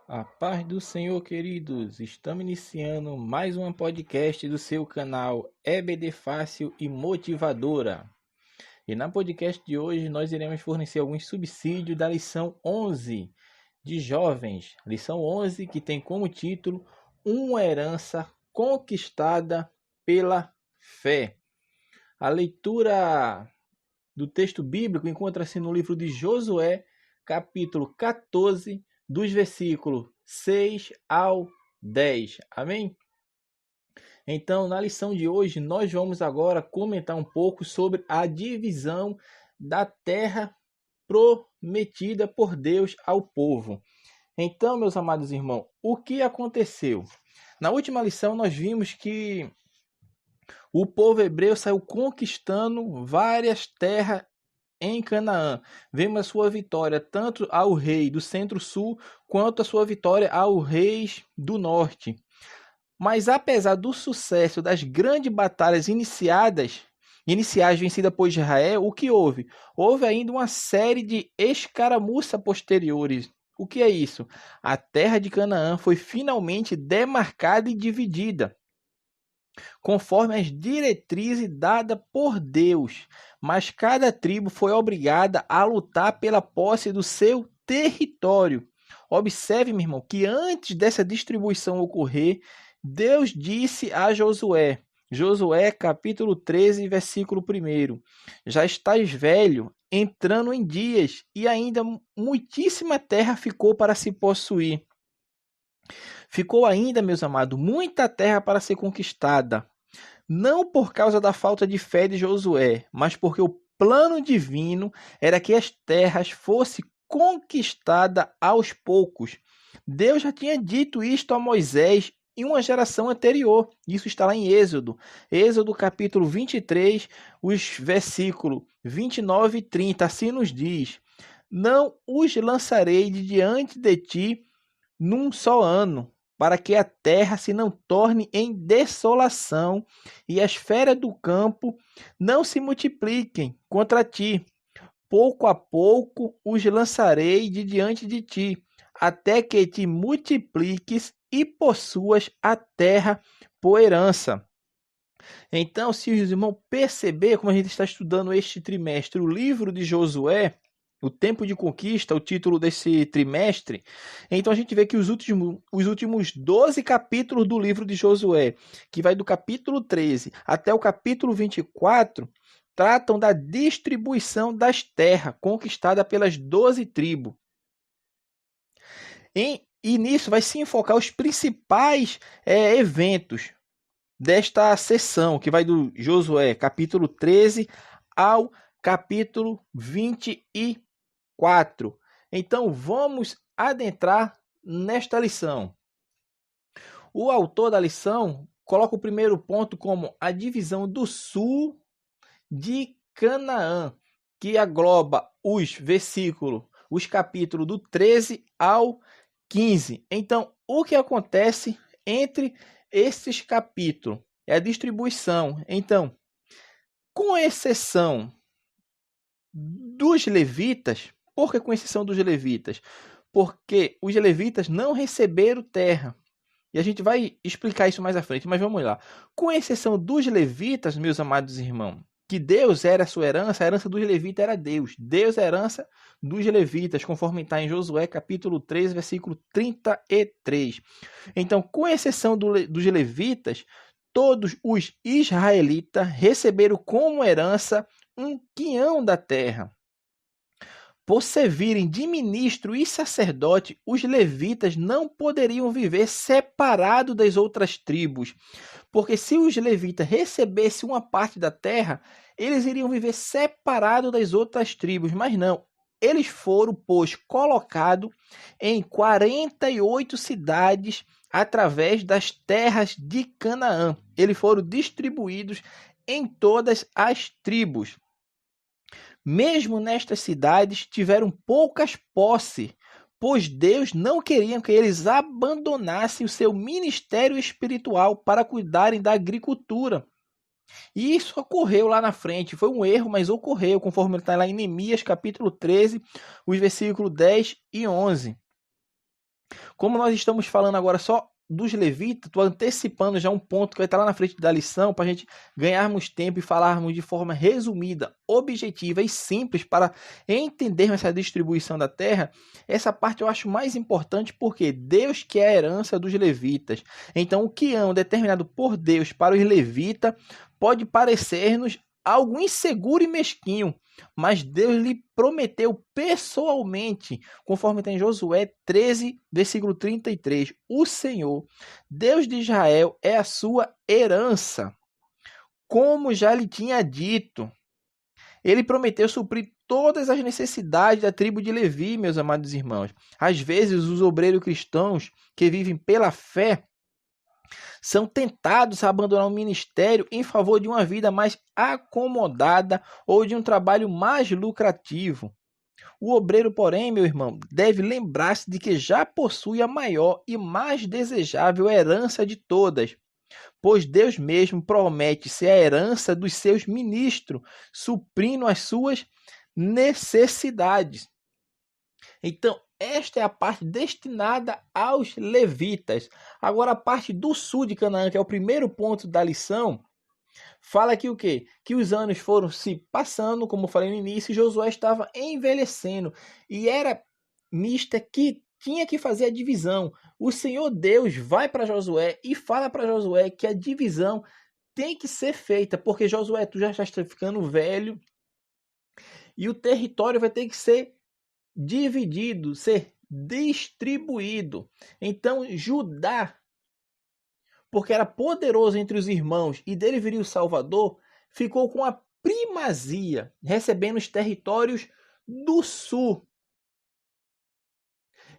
A paz do Senhor, queridos. Estamos iniciando mais um podcast do seu canal EBD Fácil e Motivadora. E na podcast de hoje nós iremos fornecer alguns subsídios da lição 11 de jovens. Lição 11 que tem como título Uma herança conquistada pela fé. A leitura do texto bíblico encontra-se no livro de Josué, capítulo 14, dos versículos 6 ao 10. Amém? Então, na lição de hoje, nós vamos agora comentar um pouco sobre a divisão da terra prometida por Deus ao povo. Então, meus amados irmãos, o que aconteceu? Na última lição, nós vimos que o povo hebreu saiu conquistando várias terras em Canaã. Vemos a sua vitória tanto ao rei do centro-sul quanto a sua vitória ao reis do norte. Mas apesar do sucesso das grandes batalhas iniciais vencidas por Israel, o que houve? Houve ainda uma série de escaramuças posteriores. O que é isso? A terra de Canaã foi finalmente demarcada e dividida, conforme as diretrizes dadas por Deus, mas cada tribo foi obrigada a lutar pela posse do seu território. Observe, meu irmão, que antes dessa distribuição ocorrer, Deus disse a Josué, Josué capítulo 13, versículo 1, já estás velho, entrando em dias, e ainda muitíssima terra ficou para se possuir. Ficou ainda, meus amados, muita terra para ser conquistada. Não por causa da falta de fé de Josué, mas porque o plano divino era que as terras fossem conquistadas aos poucos. Deus já tinha dito isto a Moisés em uma geração anterior. Isso está lá em Êxodo. Êxodo capítulo 23, os versículos 29 e 30. Assim nos diz: Não os lançarei de diante de ti num só ano, para que a terra se não torne em desolação e as feras do campo não se multipliquem contra ti. Pouco a pouco os lançarei de diante de ti, até que te multipliques e possuas a terra por herança. Então, se os irmãos perceber, como a gente está estudando este trimestre, o livro de Josué, o tempo de conquista, o título desse trimestre, então a gente vê que os últimos 12 capítulos do livro de Josué, que vai do capítulo 13 até o capítulo 24, tratam da distribuição das terras conquistada pelas 12 tribos. E nisso vai se enfocar os principais eventos desta sessão, que vai do Josué, capítulo 13 ao capítulo 24. Então, vamos adentrar nesta lição. O autor da lição coloca o primeiro ponto como a divisão do sul de Canaã, que engloba os capítulos do 13 ao 15. Então, o que acontece entre esses capítulos é a distribuição. Então, com exceção dos levitas, por que com exceção dos levitas? Porque os levitas não receberam terra. E a gente vai explicar isso mais à frente, mas vamos lá. Com exceção dos levitas, meus amados irmãos, que Deus era a sua herança, a herança dos levitas era Deus. Deus é a herança dos levitas, conforme está em Josué, capítulo 3, versículo 33. Então, com exceção dos levitas, todos os israelitas receberam como herança um quinhão da terra. Por servirem de ministro e sacerdote, os levitas não poderiam viver separados das outras tribos, porque se os levitas recebessem uma parte da terra, eles iriam viver separados das outras tribos, mas não. Eles foram, pois, colocados em 48 cidades através das terras de Canaã. Eles foram distribuídos em todas as tribos. Mesmo nestas cidades, tiveram poucas posses, pois Deus não queria que eles abandonassem o seu ministério espiritual para cuidarem da agricultura. E isso ocorreu lá na frente, foi um erro, mas ocorreu, conforme está lá em Neemias capítulo 13, os versículos 10 e 11. Como nós estamos falando agora só dos levitas, estou antecipando já um ponto que vai estar lá na frente da lição para a gente ganharmos tempo e falarmos de forma resumida, objetiva e simples para entendermos essa distribuição da terra. Essa parte eu acho mais importante porque Deus que é a herança dos levitas. Então, o que é determinado por Deus para os levitas pode parecer-nos algo inseguro e mesquinho, mas Deus lhe prometeu pessoalmente, conforme tem em Josué 13, versículo 33, o Senhor, Deus de Israel, é a sua herança, como já lhe tinha dito. Ele prometeu suprir todas as necessidades da tribo de Levi, meus amados irmãos. Às vezes, os obreiros cristãos que vivem pela fé são tentados a abandonar o ministério em favor de uma vida mais acomodada ou de um trabalho mais lucrativo. O obreiro, porém, meu irmão, deve lembrar-se de que já possui a maior e mais desejável herança de todas, pois Deus mesmo promete ser a herança dos seus ministros, suprindo as suas necessidades. Então, esta é a parte destinada aos levitas. Agora, a parte do sul de Canaã, que é o primeiro ponto da lição, fala aqui o quê? Que os anos foram se passando, como eu falei no início, e Josué estava envelhecendo. E era mista que tinha que fazer a divisão. O Senhor Deus vai para Josué e fala para Josué que a divisão tem que ser feita, porque Josué, tu já está ficando velho e o território vai ter que ser dividido, ser distribuído. Então, Judá, porque era poderoso entre os irmãos e dele viria o Salvador, ficou com a primazia, recebendo os territórios do sul.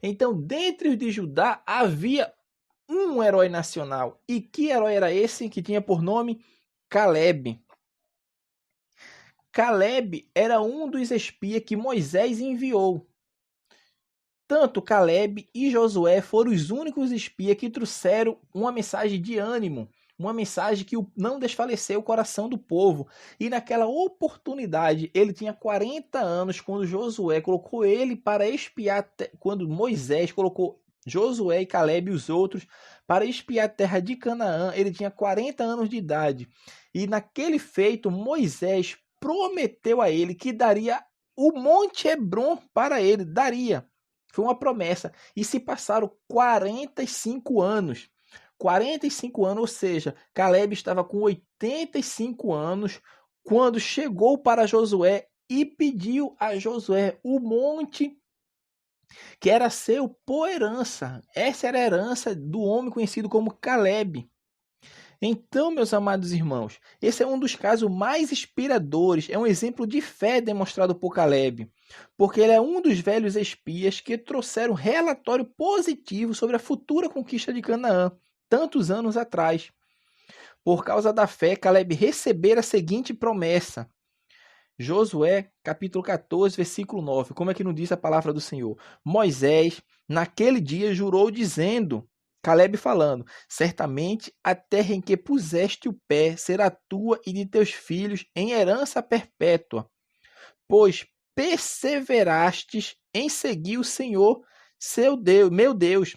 Então, dentre os de Judá, havia um herói nacional. E que herói era esse que tinha por nome Caleb? Caleb era um dos espias que Moisés enviou. Tanto Caleb e Josué foram os únicos espias que trouxeram uma mensagem de ânimo, uma mensagem que não desfaleceu o coração do povo. E naquela oportunidade, ele tinha 40 anos quando Josué colocou ele para espiar, quando Moisés colocou Josué e Caleb e os outros para espiar a terra de Canaã. Ele tinha 40 anos de idade. E naquele feito, Moisés prometeu a ele que daria o Monte Hebron para ele, daria. Foi uma promessa. E se passaram 45 anos. 45 anos, ou seja, Caleb estava com 85 anos quando chegou para Josué e pediu a Josué o monte que era seu por herança. Essa era a herança do homem conhecido como Caleb. Então, meus amados irmãos, esse é um dos casos mais inspiradores, é um exemplo de fé demonstrado por Caleb, porque ele é um dos velhos espias que trouxeram um relatório positivo sobre a futura conquista de Canaã, tantos anos atrás. Por causa da fé, Caleb recebera a seguinte promessa. Josué, capítulo 14, versículo 9. Como é que não diz a palavra do Senhor? Moisés, naquele dia, jurou dizendo... Caleb falando, certamente a terra em que puseste o pé será tua e de teus filhos em herança perpétua, pois perseverastes em seguir o Senhor, seu Deus, meu Deus.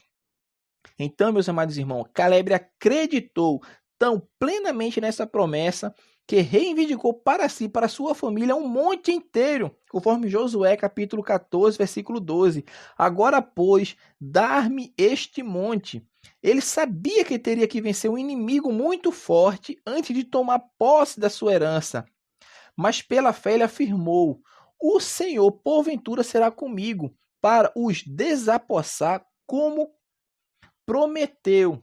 Então, meus amados irmãos, Caleb acreditou tão plenamente nessa promessa que reivindicou para si, para sua família, um monte inteiro, conforme Josué capítulo 14, versículo 12. Agora, pois, dar-me este monte. Ele sabia que teria que vencer um inimigo muito forte antes de tomar posse da sua herança. Mas pela fé ele afirmou, o Senhor porventura será comigo para os desapossar como prometeu.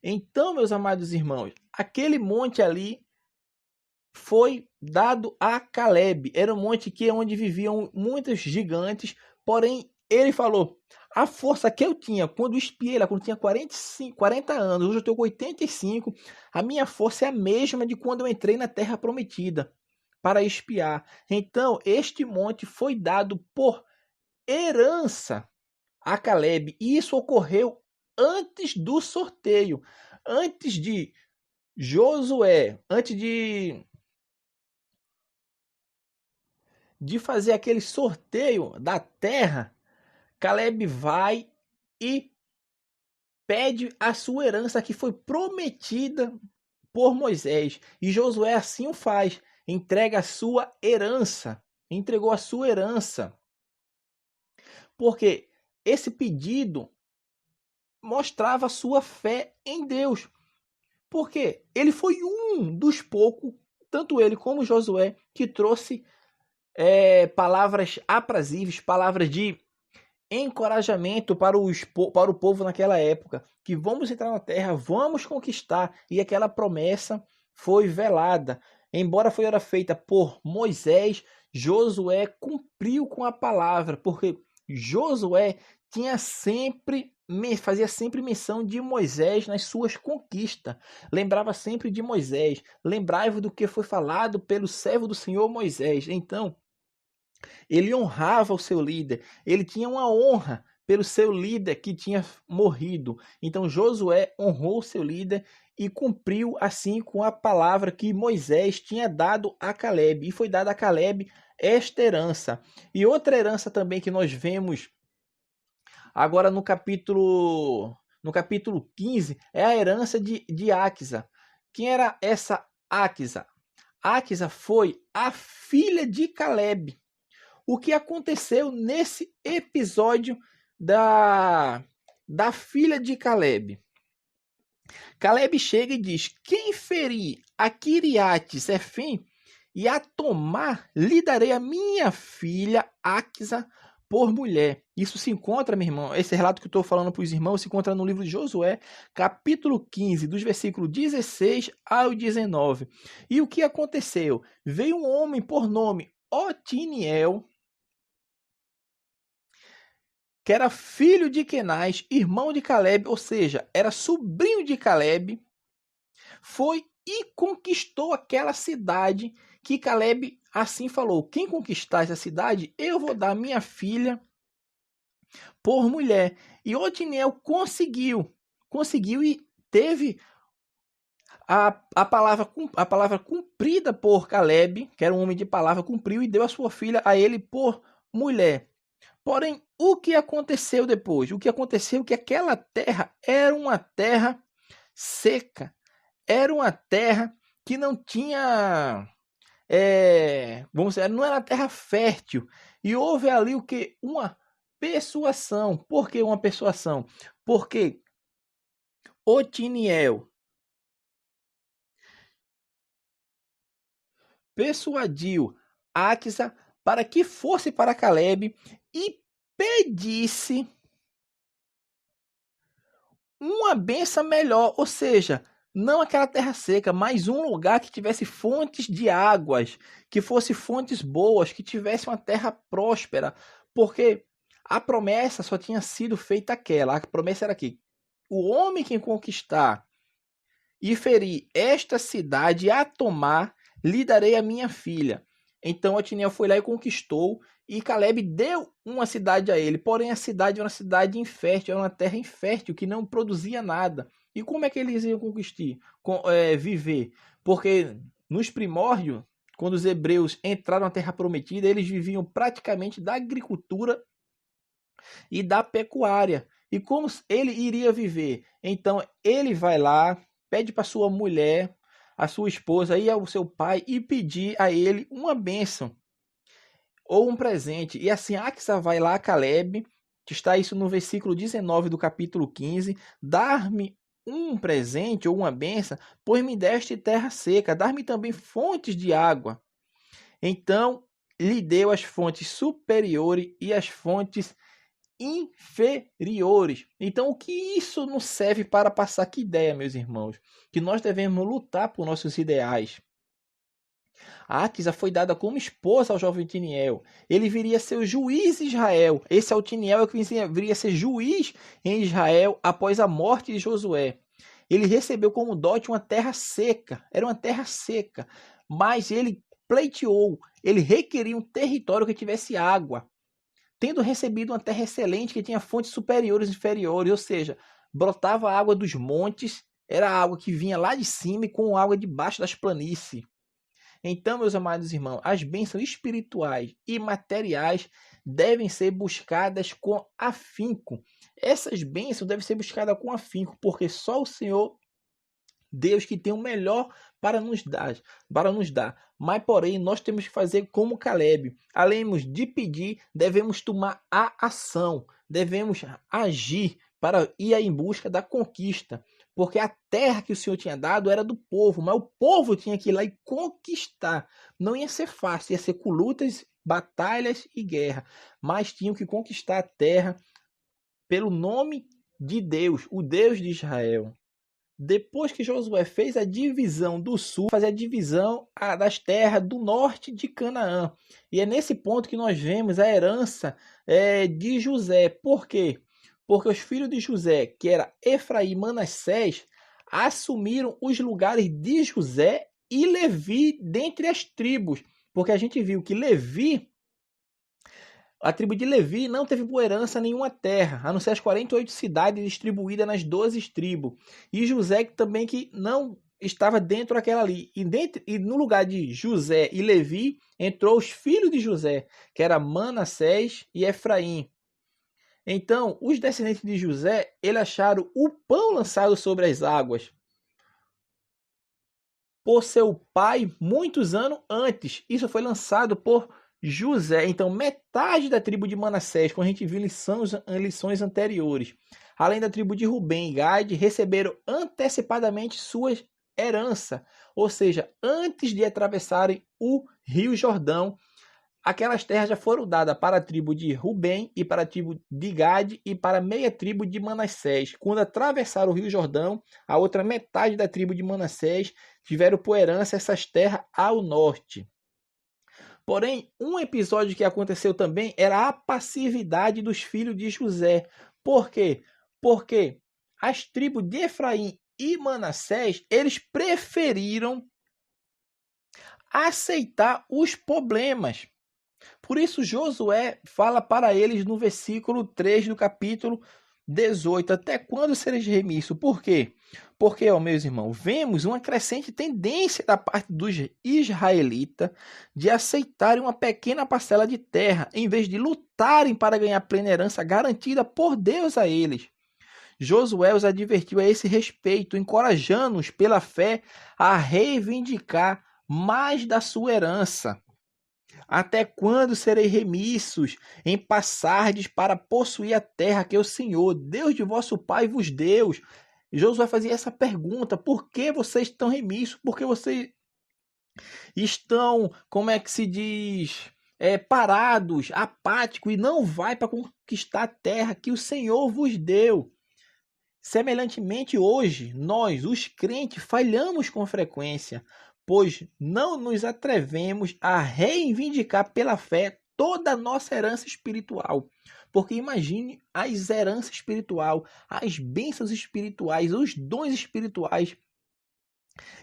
Então, meus amados irmãos, aquele monte ali foi dado a Caleb. Era um monte que onde viviam muitos gigantes, porém ele falou, a força que eu tinha quando espiei lá, quando tinha 40 anos, hoje eu estou com 85, a minha força é a mesma de quando eu entrei na Terra Prometida para espiar. Então, este monte foi dado por herança a Caleb, e isso ocorreu antes do sorteio, antes de Josué, antes de fazer aquele sorteio da terra, Caleb vai e pede a sua herança que foi prometida por Moisés. E Josué assim o faz, entrega a sua herança, entregou a sua herança. Porque esse pedido mostrava sua fé em Deus. Porque ele foi um dos poucos, tanto ele como Josué, que trouxe palavras aprazíveis, palavras de encorajamento para o povo naquela época, que vamos entrar na terra, vamos conquistar, e aquela promessa foi velada. Embora foi feita por Moisés, Josué cumpriu com a palavra, porque Josué fazia sempre menção de Moisés nas suas conquistas, lembrava sempre de Moisés, lembrava do que foi falado pelo servo do Senhor Moisés. Então, ele honrava o seu líder, ele tinha uma honra pelo seu líder que tinha morrido. Então Josué honrou o seu líder e cumpriu assim com a palavra que Moisés tinha dado a Caleb. E foi dada a Caleb esta herança. E outra herança também que nós vemos agora no capítulo 15 é a herança de Áquisa. Quem era essa Áquisa? Áquisa foi a filha de Caleb. O que aconteceu nesse episódio da filha de Caleb? Caleb chega e diz: quem ferir a Kiriat-Sefim e a tomar, lhe darei a minha filha Áquisa por mulher. Isso se encontra, meu irmão, esse relato que eu estou falando para os irmãos se encontra no livro de Josué, capítulo 15, dos versículos 16 ao 19. E o que aconteceu? Veio um homem por nome Otiniel, que era filho de Kenaz, irmão de Caleb, ou seja, era sobrinho de Caleb, foi e conquistou aquela cidade que Caleb assim falou: quem conquistar essa cidade, eu vou dar minha filha por mulher. E Otiniel conseguiu e teve a palavra cumprida por Caleb, que era um homem de palavra, cumpriu e deu a sua filha a ele por mulher. Porém, o que aconteceu depois? O que aconteceu é que aquela terra era uma terra seca. Era uma terra que não tinha... vamos dizer, não era terra fértil. E houve ali o que? Uma persuasão. Por que uma persuasão? Porque Otiniel persuadiu Áquisa para que fosse para Caleb e pedisse uma benção melhor, ou seja, não aquela terra seca, mas um lugar que tivesse fontes de águas, que fosse fontes boas, que tivesse uma terra próspera, porque a promessa só tinha sido feita aquela, a promessa era que o homem que conquistar e ferir esta cidade a tomar, lhe darei a minha filha. Então Otiniel foi lá e conquistou, e Caleb deu uma cidade a ele. Porém, a cidade era uma cidade infértil, era uma terra infértil que não produzia nada. E como é que eles iam viver? Porque nos primórdios, quando os hebreus entraram na terra prometida, eles viviam praticamente da agricultura e da pecuária. E como ele iria viver? Então ele vai lá, pede para sua mulher, a sua esposa e ao seu pai e pedir a ele uma bênção ou um presente. E assim Áquisa vai lá a Caleb, que está isso no versículo 19 do capítulo 15, dar-me um presente ou uma bênção, pois me deste terra seca, dar-me também fontes de água. Então lhe deu as fontes superiores e as fontes inferiores. Então, o que isso nos serve para passar? Que ideia, meus irmãos? Que nós devemos lutar por nossos ideais. A Áquisa foi dada como esposa ao jovem Otiniel. Ele viria a ser o juiz de Israel. Esse Otiniel é que viria a ser juiz em Israel após a morte de Josué. Ele recebeu como dote uma terra seca. Era uma terra seca. Mas ele pleiteou. Ele requeria um território que tivesse água. Tendo recebido uma terra excelente que tinha fontes superiores e inferiores, ou seja, brotava água dos montes, era água que vinha lá de cima e com água debaixo das planícies. Então, meus amados irmãos, as bênçãos espirituais e materiais devem ser buscadas com afinco. Essas bênçãos devem ser buscadas com afinco, porque só o Senhor, Deus, que tem o melhor para nos dar. Mas, porém, nós temos que fazer como Caleb. Além de pedir, devemos tomar a ação, devemos agir para ir em busca da conquista. Porque a terra que o Senhor tinha dado era do povo, mas o povo tinha que ir lá e conquistar. Não ia ser fácil, ia ser com lutas, batalhas e guerra. Mas tinham que conquistar a terra pelo nome de Deus, o Deus de Israel. Depois que Josué fez a divisão do sul, fazer a divisão das terras do norte de Canaã. E é nesse ponto que nós vemos a herança de José. Por quê? Porque os filhos de José, que era Efraim e Manassés, assumiram os lugares de José e Levi dentre as tribos. Porque a gente viu que a tribo de Levi não teve por herança nenhuma terra, a não ser as 48 cidades distribuídas nas 12 tribos. E José também que não estava dentro daquela ali. E no lugar de José e Levi, entrou os filhos de José, que era Manassés e Efraim. Então, os descendentes de José, eles acharam o pão lançado sobre as águas por seu pai muitos anos antes. Isso foi lançado por José. Então, metade da tribo de Manassés, como a gente viu em lições anteriores, além da tribo de Rubem e Gade, receberam antecipadamente suas heranças. Ou seja, antes de atravessarem o Rio Jordão, aquelas terras já foram dadas para a tribo de Rubem e para a tribo de Gade e para a meia tribo de Manassés. Quando atravessaram o Rio Jordão, a outra metade da tribo de Manassés tiveram por herança essas terras ao norte. Porém, um episódio que aconteceu também era a passividade dos filhos de José. Por quê? Porque as tribos de Efraim e Manassés, eles preferiram aceitar os problemas. Por isso, Josué fala para eles no versículo 3 do capítulo 18: até quando sereis remisso? Por quê? Porque, meus irmãos, vemos uma crescente tendência da parte dos israelitas de aceitarem uma pequena parcela de terra, em vez de lutarem para ganhar plena herança garantida por Deus a eles. Josué os advertiu a esse respeito, encorajando-os pela fé a reivindicar mais da sua herança. Até quando sereis remissos em passardes para possuir a terra que o Senhor, Deus de vosso pai, vos deu? Josué fazia essa pergunta: por que vocês estão remissos? Por que vocês estão, como é que se diz, parados, apáticos e não vai para conquistar a terra que o Senhor vos deu? Semelhantemente, hoje, nós, os crentes, falhamos com frequência, pois não nos atrevemos a reivindicar pela fé toda a nossa herança espiritual. Porque imagine as heranças espirituais, as bênçãos espirituais, os dons espirituais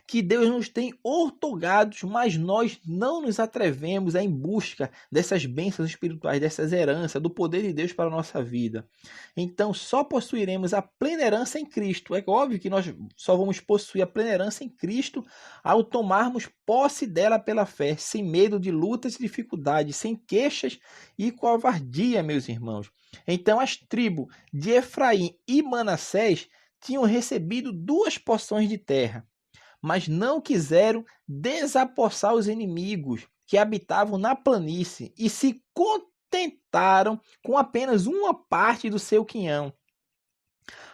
que Deus nos tem outorgados, mas nós não nos atrevemos a ir em busca dessas bênçãos espirituais, dessas heranças, do poder de Deus para a nossa vida. Então, só possuiremos a plena herança em Cristo. É óbvio que nós só vamos possuir a plena herança em Cristo ao tomarmos posse dela pela fé, sem medo de lutas e dificuldades, sem queixas e covardia, meus irmãos. Então, as tribos de Efraim e Manassés tinham recebido 2 porções de terra, mas não quiseram desapossar os inimigos que habitavam na planície e se contentaram com apenas uma parte do seu quinhão.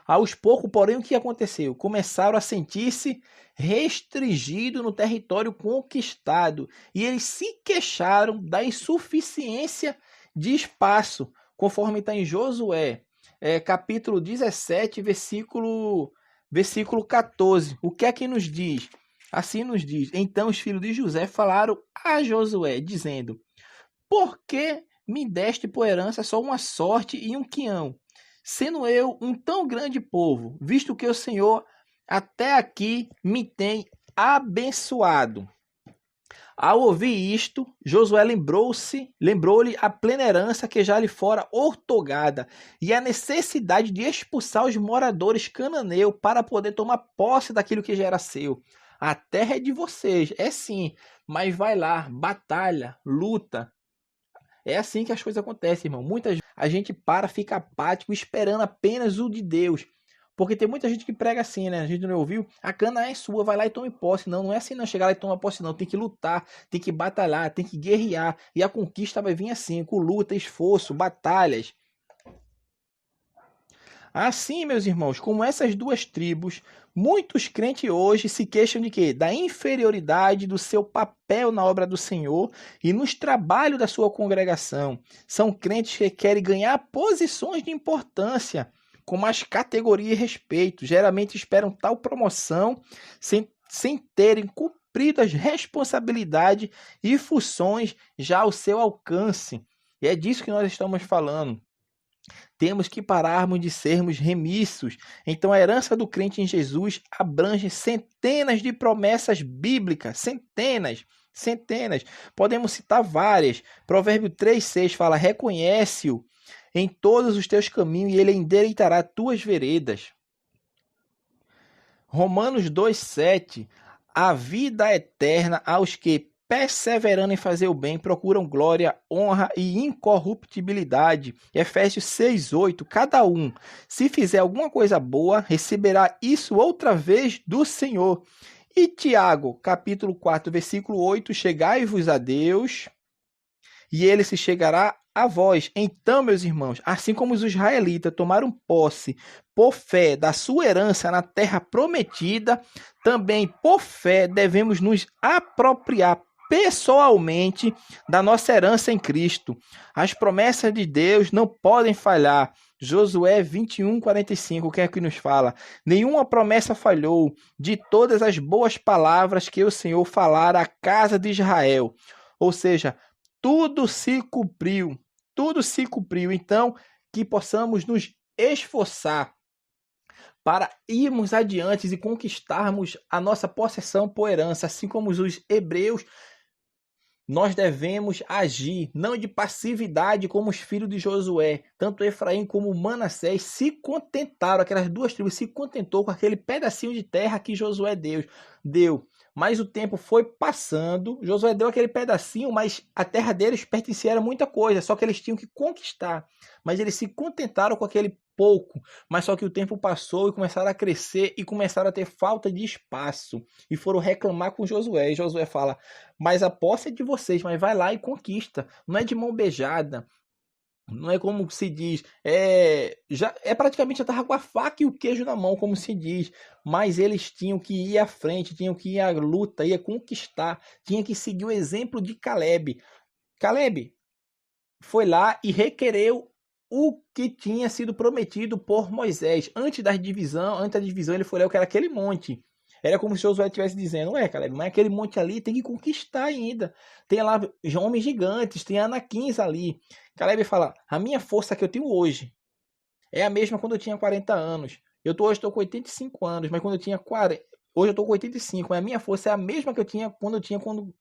Aos poucos, porém, o que aconteceu? Começaram a sentir-se restringidos no território conquistado e eles se queixaram da insuficiência de espaço, conforme está em Josué, capítulo 17, versículo 14. O que é que nos diz? Assim nos diz: então os filhos de José falaram a Josué, dizendo: por que me deste por herança só uma sorte e um quinhão, sendo eu um tão grande povo, visto que o Senhor até aqui me tem abençoado? Ao ouvir isto, Josué lembrou-lhe a plena herança que já lhe fora outorgada e a necessidade de expulsar os moradores cananeus para poder tomar posse daquilo que já era seu. A terra é de vocês, é sim, mas vai lá, batalha, luta, É assim que as coisas acontecem, irmão. Muitas vezes a gente fica apático, esperando apenas o de Deus. Porque tem muita gente que prega assim, né? A gente não ouviu? A cana é sua, vai lá e tome posse. Não, não é assim não. Chegar lá e tomar posse, não. Tem que lutar, tem que batalhar, tem que guerrear. E a conquista vai vir assim, com luta, esforço, batalhas. Assim, meus irmãos, como essas duas tribos, muitos crentes hoje se queixam de quê? Da inferioridade do seu papel na obra do Senhor e nos trabalhos da sua congregação. São crentes que querem ganhar posições de importância, com mais categoria e respeito. Geralmente esperam tal promoção sem terem cumprido as responsabilidades e funções já ao seu alcance. E é disso que nós estamos falando. Temos que pararmos de sermos remissos. Então, a herança do crente em Jesus abrange centenas de promessas bíblicas. Centenas. Podemos citar várias. Provérbio 3,6 fala: reconhece-o em todos os teus caminhos e ele endireitará tuas veredas. Romanos 2,7: a vida eterna aos que, perseverando em fazer o bem, procuram glória, honra e incorruptibilidade. Efésios 6,8: cada um, se fizer alguma coisa boa, receberá isso outra vez do Senhor. E Tiago, capítulo 4, versículo 8: chegai-vos a Deus, e ele se chegará a vós. Então, meus irmãos, assim como os israelitas tomaram posse por fé da sua herança na terra prometida, também por fé devemos nos apropriar pessoalmente da nossa herança em Cristo. As promessas de Deus não podem falhar. Josué 21:45, que é que nos fala? Nenhuma promessa falhou de todas as boas palavras que o Senhor falara à casa de Israel. Ou seja, tudo se cumpriu. Tudo se cumpriu. Então, que possamos nos esforçar para irmos adiante e conquistarmos a nossa possessão por herança, assim como os hebreus. Nós devemos agir, não de passividade como os filhos de Josué. Tanto Efraim como Manassés se contentaram, aquelas duas tribos se contentou com aquele pedacinho de terra que Josué deu. Mas o tempo foi passando, Josué deu aquele pedacinho, mas a terra deles pertencia a muita coisa, só que eles tinham que conquistar. Mas eles se contentaram com aquele pouco, mas só que o tempo passou e começaram a crescer e começaram a ter falta de espaço e foram reclamar com Josué. E Josué fala: mas a posse é de vocês, mas vai lá e conquista. Não é de mão beijada. Não é como se diz, praticamente já estava com a faca e o queijo na mão, como se diz. Mas eles tinham que ir à frente, tinham que ir à luta, ia conquistar, tinha que seguir o exemplo de Caleb. Caleb foi lá e requereu o que tinha sido prometido por Moisés. Antes da divisão, ele foi lá, que era aquele monte. Era como se Josué estivesse dizendo: Caleb, mas aquele monte ali tem que conquistar ainda. Tem lá homens gigantes, tem anaquins ali. Caleb fala: a minha força que eu tenho hoje é a mesma quando eu tinha 40 anos. Hoje estou com 85 anos, mas quando eu tinha 40... Hoje eu estou com 85, mas a minha força é a mesma que eu tinha quando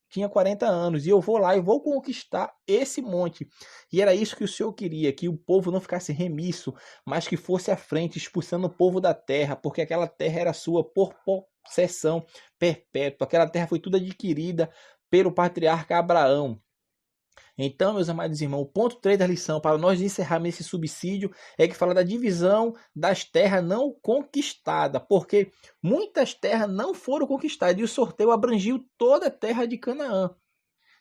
tinha 40 anos. E eu vou lá e vou conquistar esse monte. E era isso que o Senhor queria, que o povo não ficasse remisso, mas que fosse à frente, expulsando o povo da terra, porque aquela terra era sua por possessão perpétua. Aquela terra foi tudo adquirida pelo patriarca Abraão. Então, meus amados irmãos, o ponto 3 da lição, para nós encerrarmos esse subsídio, é que fala da divisão das terras não conquistadas, porque muitas terras não foram conquistadas e o sorteio abrangiu toda a terra de Canaã.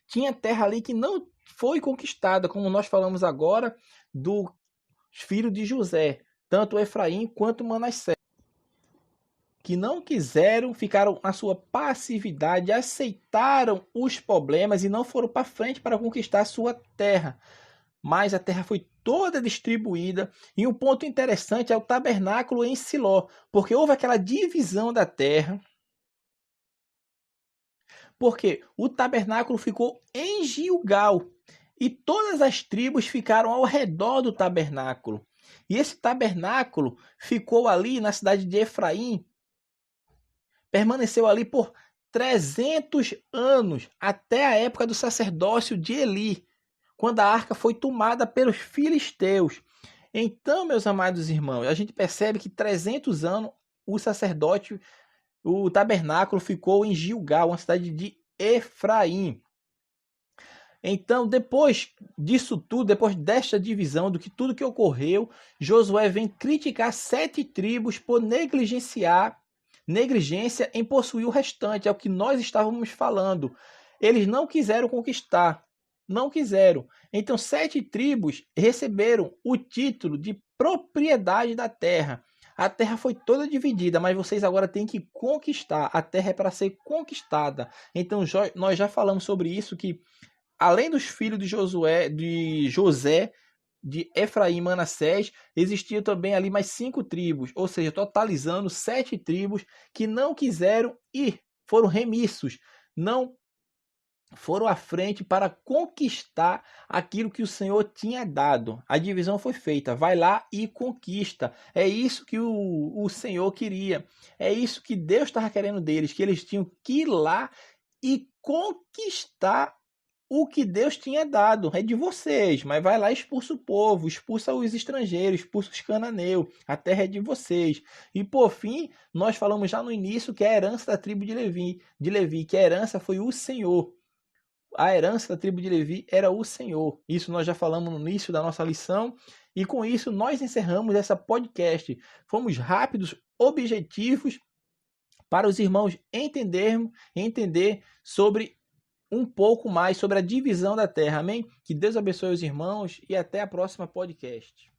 Tinha terra ali que não foi conquistada, como nós falamos agora dos filhos de José, tanto Efraim quanto Manassés, que não quiseram, ficaram na sua passividade, aceitaram os problemas e não foram para frente para conquistar a sua terra. Mas a terra foi toda distribuída. E um ponto interessante é o tabernáculo em Siló, porque houve aquela divisão da terra. Porque o tabernáculo ficou em Gilgal e todas as tribos ficaram ao redor do tabernáculo. E esse tabernáculo ficou ali na cidade de Efraim, permaneceu ali por 300 anos, até a época do sacerdócio de Eli, quando a arca foi tomada pelos filisteus. Então, meus amados irmãos, a gente percebe que 300 anos o tabernáculo ficou em Gilgal, uma cidade de Efraim. Então, depois disso tudo, depois desta divisão, do que tudo que ocorreu, Josué vem criticar 7 tribos por negligência em possuir o restante. É o que nós estávamos falando. Eles não quiseram conquistar. Não quiseram. Então, 7 tribos receberam o título de propriedade da terra. A terra foi toda dividida, mas vocês agora têm que conquistar. A terra é para ser conquistada. Então, nós já falamos sobre isso, que além dos filhos de José, de Efraim e Manassés, existiam também ali mais 5 tribos, ou seja, totalizando 7 tribos que não quiseram ir, foram remissos, não foram à frente para conquistar aquilo que o Senhor tinha dado. A divisão foi feita, vai lá e conquista. É isso que o Senhor queria, é isso que Deus estava querendo deles, que eles tinham que ir lá e conquistar o que Deus tinha dado. É de vocês, mas vai lá e expulsa o povo, expulsa os estrangeiros, expulsa os cananeus. A terra é de vocês. E por fim, nós falamos já no início que é a herança da tribo de Levi, que a herança foi o Senhor. A herança da tribo de Levi era o Senhor. Isso nós já falamos no início da nossa lição. E com isso nós encerramos essa podcast. Fomos rápidos, objetivos, para os irmãos entender sobre um pouco mais sobre a divisão da terra. Amém? Que Deus abençoe os irmãos e até a próxima podcast.